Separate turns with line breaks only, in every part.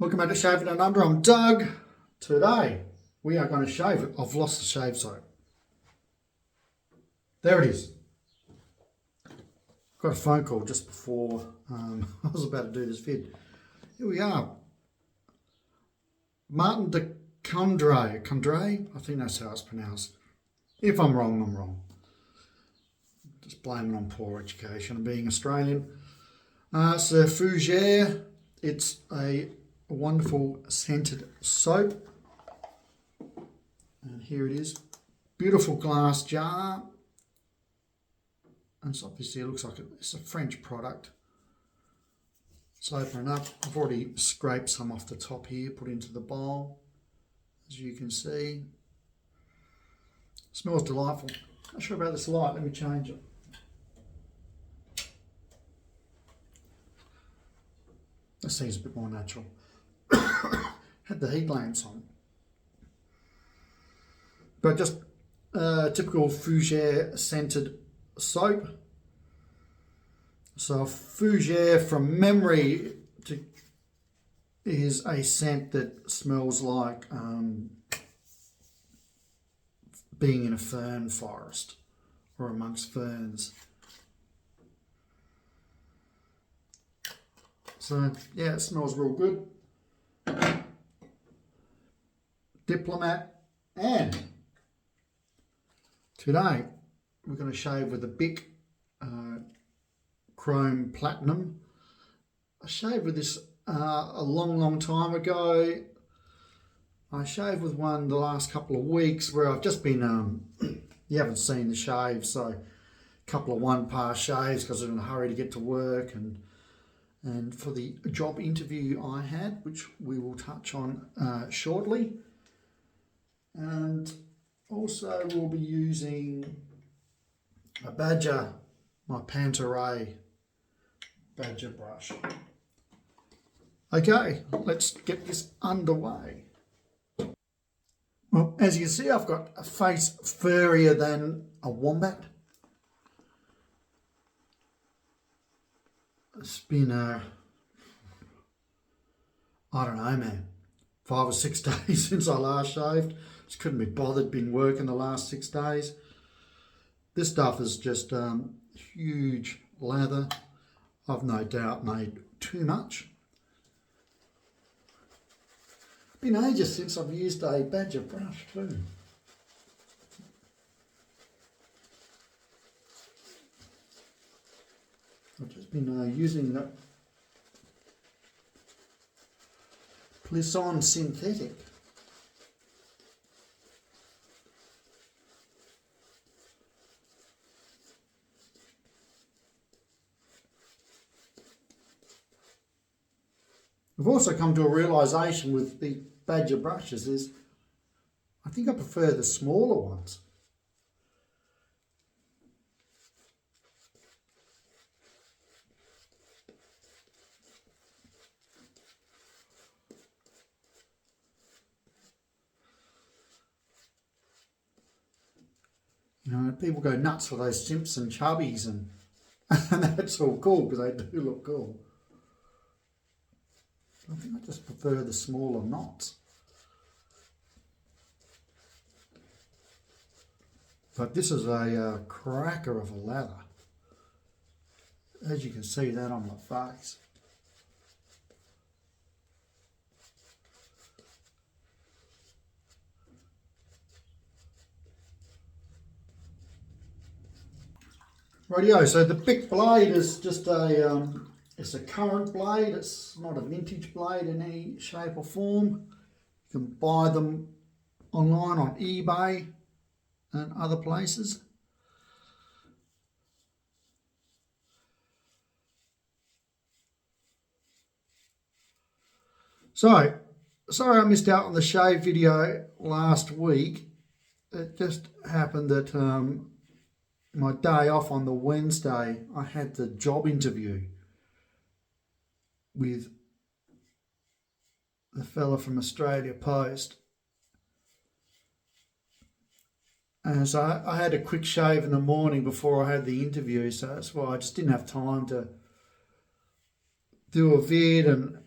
Welcome back to Shaving and Under. I'm Doug. Today we are going to shave it. I've lost the shave soap. There it is. Got a phone call just before I was about to do this vid. Here we are. Martin de Candre. Candre? I think that's how it's pronounced. If I'm wrong, I'm wrong. Just blaming on poor education and being Australian. Candre Fougere. It's a wonderful scented soap, and here it is, beautiful glass jar, and so obviously it looks like it's a French product. Let's open it up. I've already scraped some off the top here, put into the bowl, as you can see. Smells delightful. Not sure about this light, let me change it. That seems a bit more natural. Had the heat lamps on. But just typical Fougere scented soap. So Fougere, from memory, is a scent that smells like being in a fern forest or amongst ferns. So yeah, it smells real good. Diplomat, and today we're going to shave with a Bic Chrome Platinum. I shaved with this a long time ago. I shaved with one the last couple of weeks where I've just been, you haven't seen the shave, so a couple of one-pass shaves because I was in a hurry to get to work, and for the job interview I had, which we will touch on shortly. And also we'll be using a Badger, my Candre Badger brush. Okay, let's get this underway. Well, as you can see, I've got a face furrier than a wombat. It's been I don't know, man, 5 or 6 days since I last shaved. Just couldn't be bothered, been working the last 6 days. This stuff is just huge lather. I've no doubt made too much. Been ages since I've used a Badger brush too. I've just been using the Plisson Synthetic. I've also come to a realisation with the Badger brushes is I think I prefer the smaller ones. You know, people go nuts for those Simpson chubbies and that's all cool because they do look cool. I think I just prefer the smaller knots. But this is a cracker of a lather. As you can see that on my face. Rightio, so the Bic blade is just it's a current blade. It's not a vintage blade in any shape or form. You can buy them online on eBay and other places. So, sorry I missed out on the shave video last week. It just happened that my day off on the Wednesday, I had the job interview with the fella from Australia Post. And so I had a quick shave in the morning before I had the interview, so that's why I just didn't have time to do a vid, and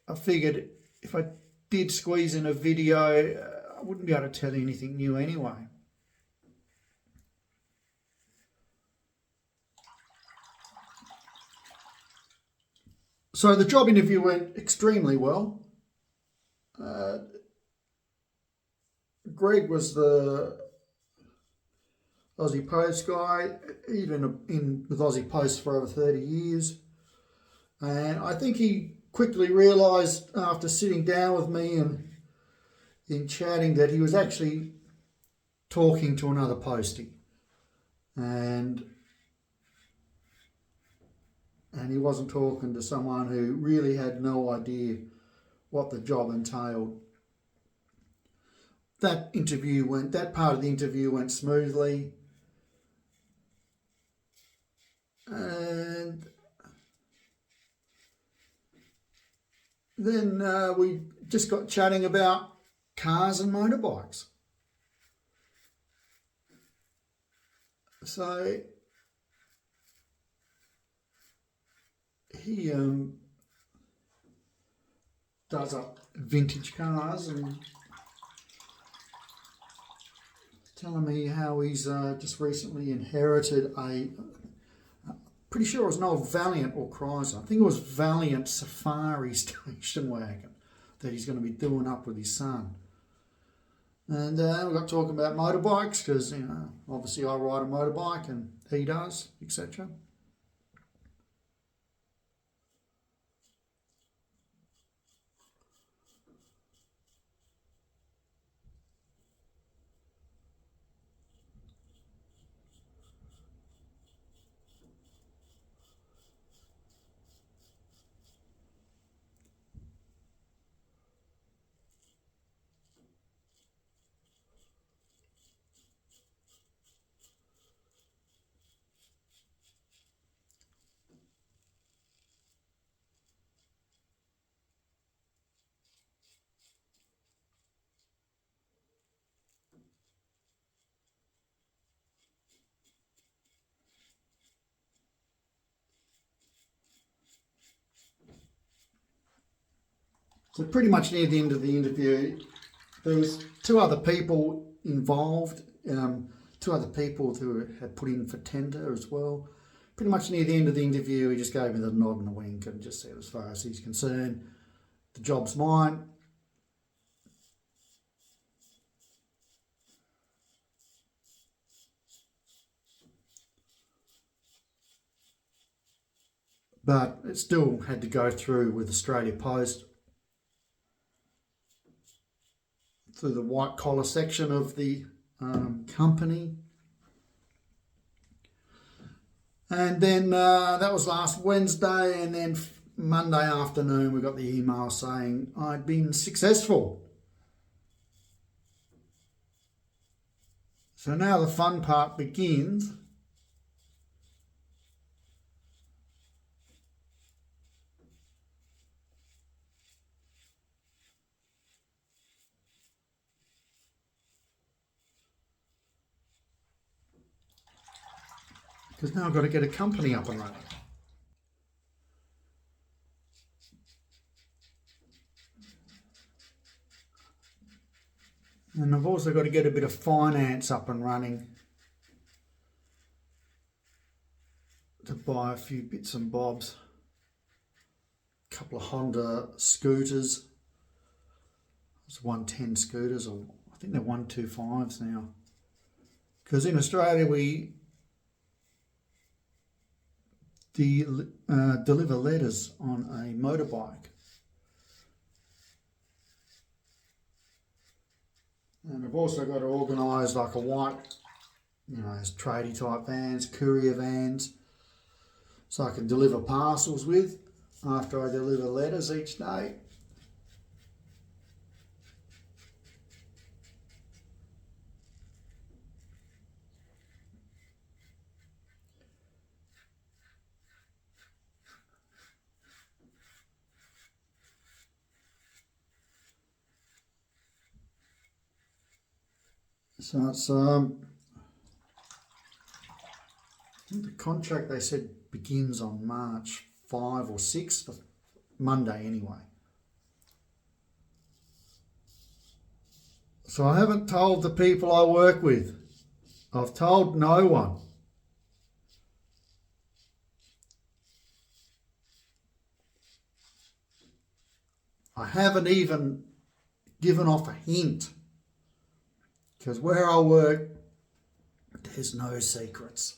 I figured if I did squeeze in a video, I wouldn't be able to tell you anything new anyway. So the job interview went extremely well. Greg was the Aussie Post guy. He'd been in with Aussie Post for over 30 years. And I think he quickly realised after sitting down with me and in chatting that he was actually talking to another postie. And he wasn't talking to someone who really had no idea what the job entailed. That part of the interview went smoothly. And then we just got chatting about cars and motorbikes. So he does up vintage cars and telling me how he's just recently inherited pretty sure it was an old Valiant or Chrysler. I think it was Valiant Safari station wagon that he's going to be doing up with his son. And we got talking about motorbikes because, obviously I ride a motorbike and he does, etc. So pretty much near the end of the interview, there was two other people involved, two other people who had put in for tender as well. Pretty much near the end of the interview, he just gave me the nod and a wink and just said, as far as he's concerned, the job's mine. But it still had to go through with Australia Post, through the white collar section of the company. And then that was last Wednesday, and then Monday afternoon we got the email saying I'd been successful. So now the fun part begins. Because now I've got to get a company up and running. And I've also got to get a bit of finance up and running to buy a few bits and bobs. A couple of Honda scooters. It's 110 scooters, or I think they're 125s now. Because in Australia we deliver letters on a motorbike. And I've also got to organise like a white, tradie type vans, courier vans, so I can deliver parcels with after I deliver letters each day. So it's I think the contract they said begins on March 5 or 6, Monday anyway. So I haven't told the people I work with. I've told no one. I haven't even given off a hint. Because where I work, there's no secrets.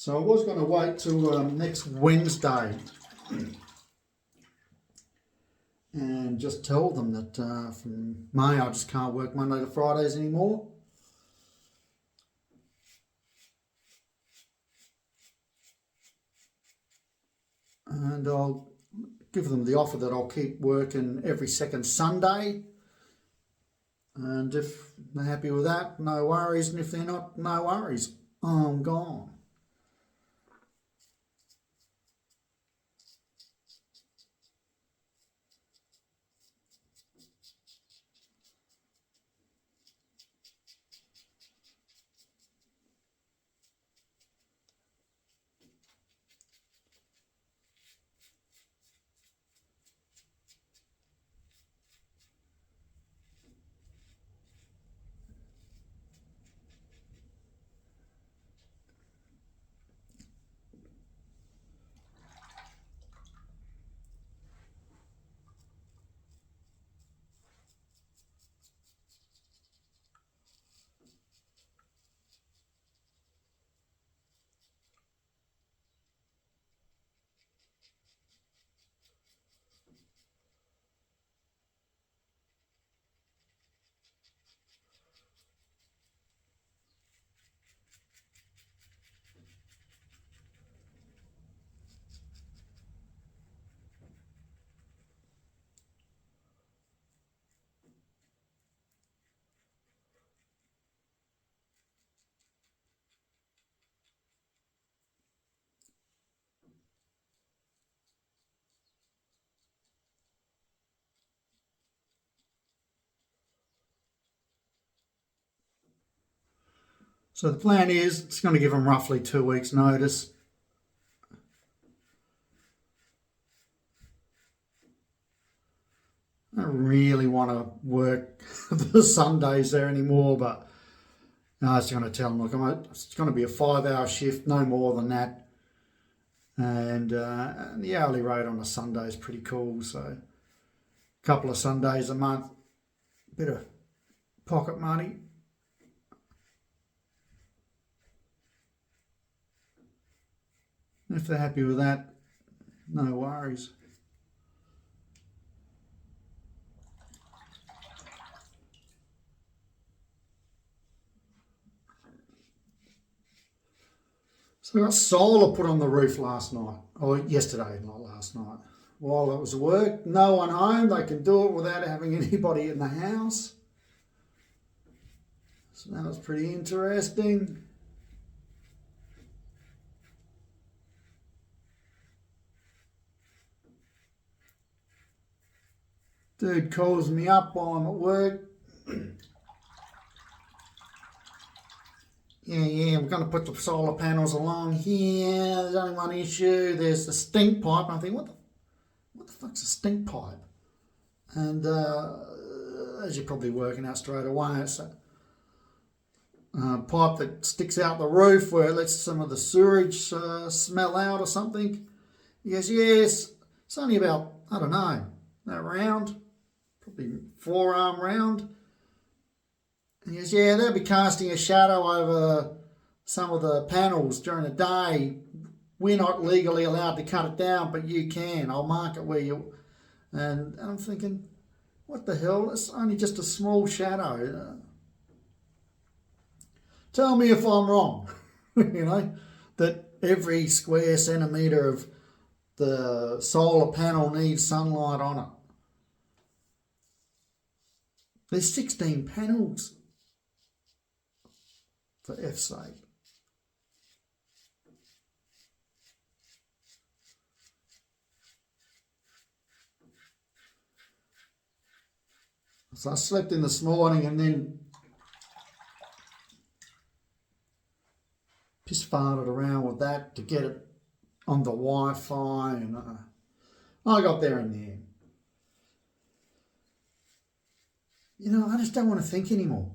So I was going to wait till next Wednesday and just tell them that from May I just can't work Monday to Fridays anymore. And I'll give them the offer that I'll keep working every second Sunday. And if they're happy with that, no worries. And if they're not, no worries. I'm gone. So the plan is it's going to give them roughly 2 weeks' notice. I don't really want to work the Sundays there anymore, but I was going to tell them, look, it's going to be a 5-hour shift, no more than that. And the hourly rate on a Sunday is pretty cool. So a couple of Sundays a month, bit of pocket money. If they're happy with that, no worries. So I got solar put on the roof last night, or yesterday, not last night. While it was at work, no one home, they can do it without having anybody in the house. So that was pretty interesting. Dude calls me up while I'm at work. Yeah, we're going to put the solar panels along here. There's only one issue. There's the stink pipe. And I think, what the fuck's a stink pipe? And as you're probably working out straight away, it's a pipe that sticks out the roof where it lets some of the sewage smell out or something. He goes, yes, it's only about, I don't know, that round, probably forearm round. And he goes, yeah, they'll be casting a shadow over some of the panels during the day. We're not legally allowed to cut it down, but you can. I'll mark it where you... And I'm thinking, what the hell? It's only just a small shadow. Tell me if I'm wrong, that every square centimetre of the solar panel needs sunlight on it. There's 16 panels, for F's sake. So I slept in this morning and then pissed just farted around with that to get it on the Wi-Fi, and I got there in the end. You know, I just don't want to think anymore.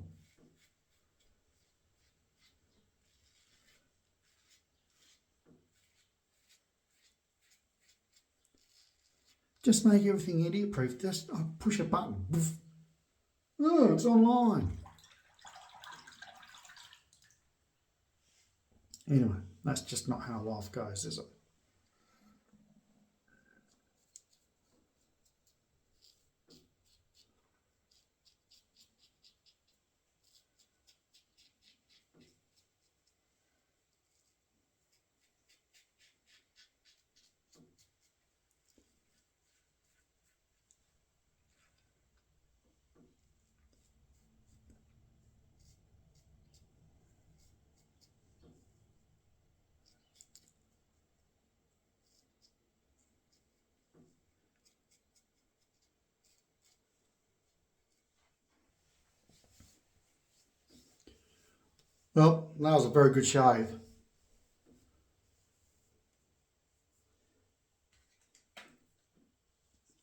Just make everything idiot-proof. Just push a button. Oh, it's online. Anyway, that's just not how life goes, is it? Well, that was a very good shave.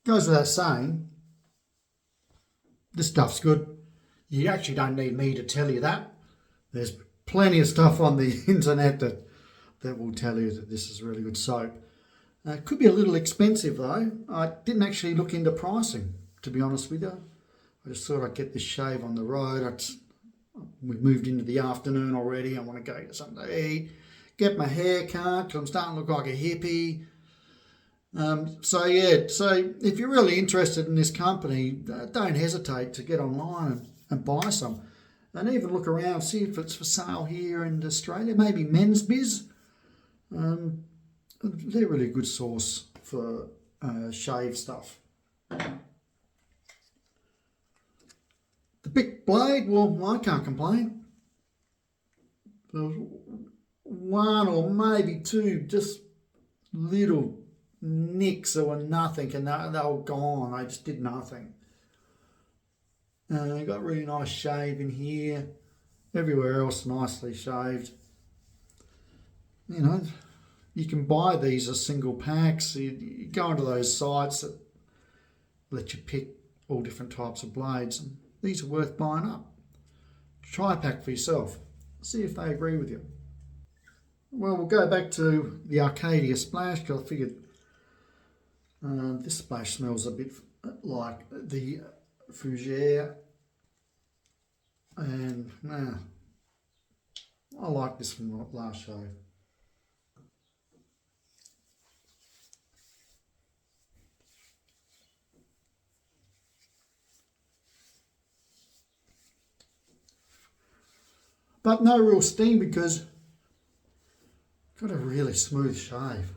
Goes without saying, this stuff's good. You actually don't need me to tell you that. There's plenty of stuff on the internet that will tell you that this is really good soap. It could be a little expensive though. I didn't actually look into pricing, to be honest with you. I just thought I'd get this shave on the road. We've moved into the afternoon already. I want to go get something to eat, get my hair cut because I'm starting to look like a hippie. So if you're really interested in this company, don't hesitate to get online and buy some. And even look around, see if it's for sale here in Australia, maybe Men's Biz. They're really a good source for shave stuff. The big blade, well, I can't complain. There was one or maybe two just little nicks that were nothing, and they were gone. They just did nothing. Got a really nice shave in here. Everywhere else nicely shaved. You know, you can buy these as single packs. You go into those sites that let you pick all different types of blades. And these are worth buying up. Try a pack for yourself. See if they agree with you. Well, we'll go back to the Arcadia splash because I figured this splash smells a bit like the Fougere, and I like this from the last show. But no real steam because got a really smooth shave.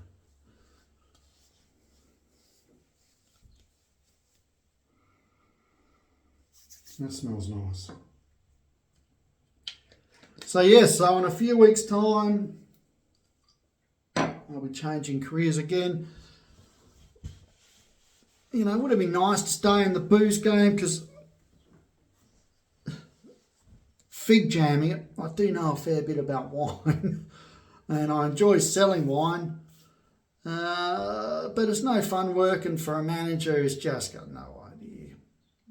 That smells nice. So yes, so in a few weeks' time, I'll be changing careers again. You know, would it be nice to stay in the booze game because fig jamming it, I do know a fair bit about wine and I enjoy selling wine, but it's no fun working for a manager who's just got no idea.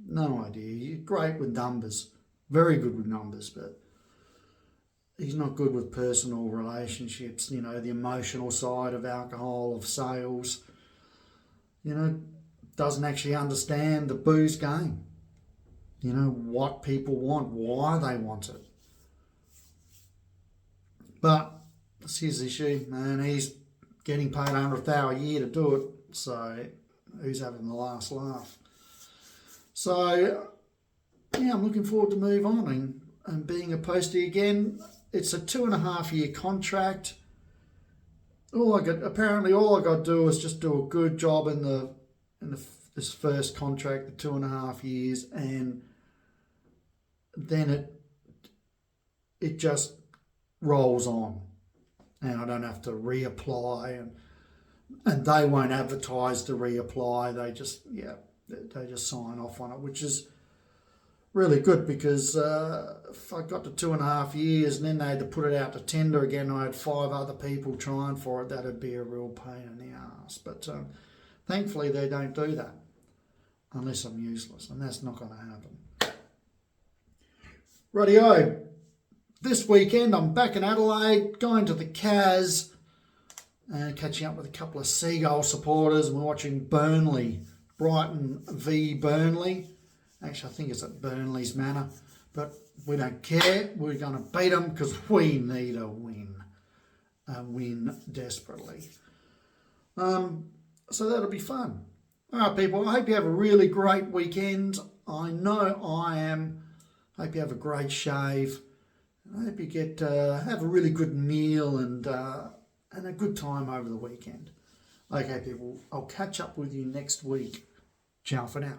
No idea. You're great with numbers, very good with numbers, but he's not good with personal relationships, you know, the emotional side of alcohol, of sales, you know, doesn't actually understand the booze game. You know, what people want, why they want it. But it's his issue, and he's getting paid $100,000 a year to do it, so who's having the last laugh? So, yeah, I'm looking forward to move on and being a postie again. It's a 2.5-year contract. All I got to do is just do a good job in this first contract, the 2.5 years, and then it just rolls on, and I don't have to reapply, and they won't advertise to reapply. They just sign off on it, which is really good because if I got to 2.5 years and then they had to put it out to tender again, I had 5 other people trying for it, that'd be a real pain in the arse. But thankfully they don't do that unless I'm useless, and that's not going to happen. Rightio, this weekend I'm back in Adelaide, going to the Cas, catching up with a couple of Seagull supporters, and we're watching Burnley, Brighton v Burnley. Actually, I think it's at Burnley's Manor, but we don't care. We're going to beat them because we need a win desperately. So that'll be fun. All right, people, I hope you have a really great weekend. I know I am. Hope you have a great shave. I hope you get have a really good meal and a good time over the weekend. Okay, people, I'll catch up with you next week. Ciao for now.